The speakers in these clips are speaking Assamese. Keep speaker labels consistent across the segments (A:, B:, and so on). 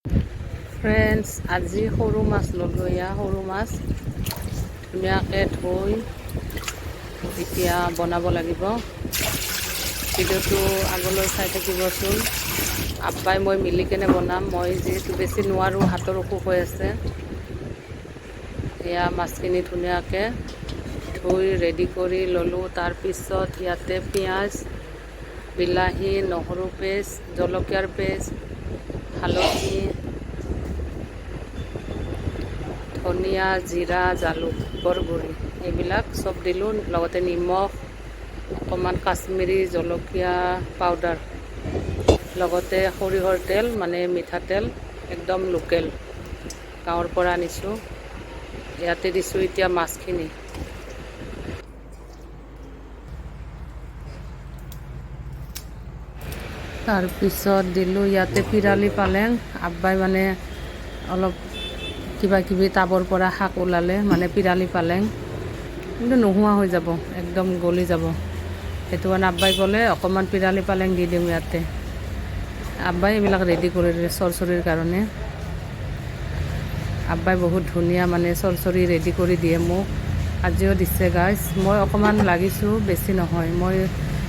A: ফ্ৰেণ্ডছ, আজি সৰু মাছ ল'লোঁ। সৰু মাছ ধুনীয়াকৈ ধুই এতিয়া বনাব লাগিব। ভিডিঅ'টো আগলৈ চাই থাকিবচোন। আব্বাই মই মিলি কেনে বনাম। মই যিহেতু বেছি নোৱাৰোঁ, হাতৰ অসুখ হৈ আছে। এয়া মাছখিনি ধুনীয়াকৈ ধুই ৰেডি কৰি ল'লোঁ। তাৰপিছত ইয়াতে পিঁয়াজ, বিলাহী, নহৰু পেষ্ট, জলকীয়াৰ পেষ্ট, হালধি, ধনিয়া, জিৰা, জালুকৰ গুড়ি এইবিলাক চব দিলোঁ। লগতে নিমখ, অকণমান কাশ্মীৰী জলকীয়া পাউডাৰ, লগতে সৰিয়হৰ তেল মানে মিঠাতেল, একদম লোকেল, গাঁৱৰ পৰা আনিছোঁ। ইয়াতে দিছোঁ এতিয়া মাছখিনি। তাৰপিছত দিলোঁ ইয়াতে পিৰালি পালেং। আব্বাই মানে অলপ কিবা কিবি টাবৰ পৰা শাক ওলালে, মানে পিৰালি পালেং, কিন্তু নোহোৱা হৈ যাব, একদম গলি যাব। সেইটো কাৰণে আব্বাই ক'লে অকণমান পিৰালি পালেং দি দিম ইয়াতে। আব্বাই এইবিলাক ৰেডি কৰি দিলে চৰচৰিৰ কাৰণে। আব্বাই বহুত ধুনীয়া মানে চৰচৰি ৰেডি কৰি দিয়ে মোক। আজিও দিছে গাইজ। মই অকণমান লাগিছোঁ, বেছি নহয়। মই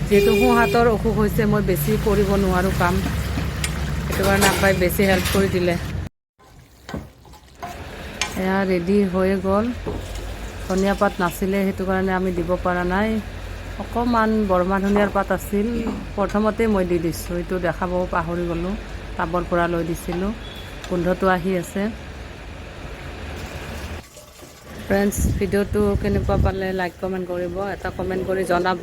A: যিহেতু সোঁহাতৰ অসুখ হৈছে, মই বেছি কৰিব নোৱাৰোঁ কাম। সেইটো কাৰণে আব্বাই বেছি হেল্প কৰি দিলে। এয়া ৰেডি হৈ গ'ল। ধনিয়া পাত নাছিলে, সেইটো কাৰণে আমি দিব পৰা নাই। অকণমান বৰমা ধনিয়াৰ পাত আছিল, প্ৰথমতে মই দি দিছোঁ। এইটো দেখাব পাহৰি গ'লোঁ, টাবৰ পৰা লৈ দিছিলোঁ। গোন্ধটো আহি আছে। ফ্ৰেণ্ডছ, ভিডিঅ'টো কেনেকুৱা পালে লাইক কমেণ্ট কৰিব, এটা কমেণ্ট কৰি জনাব।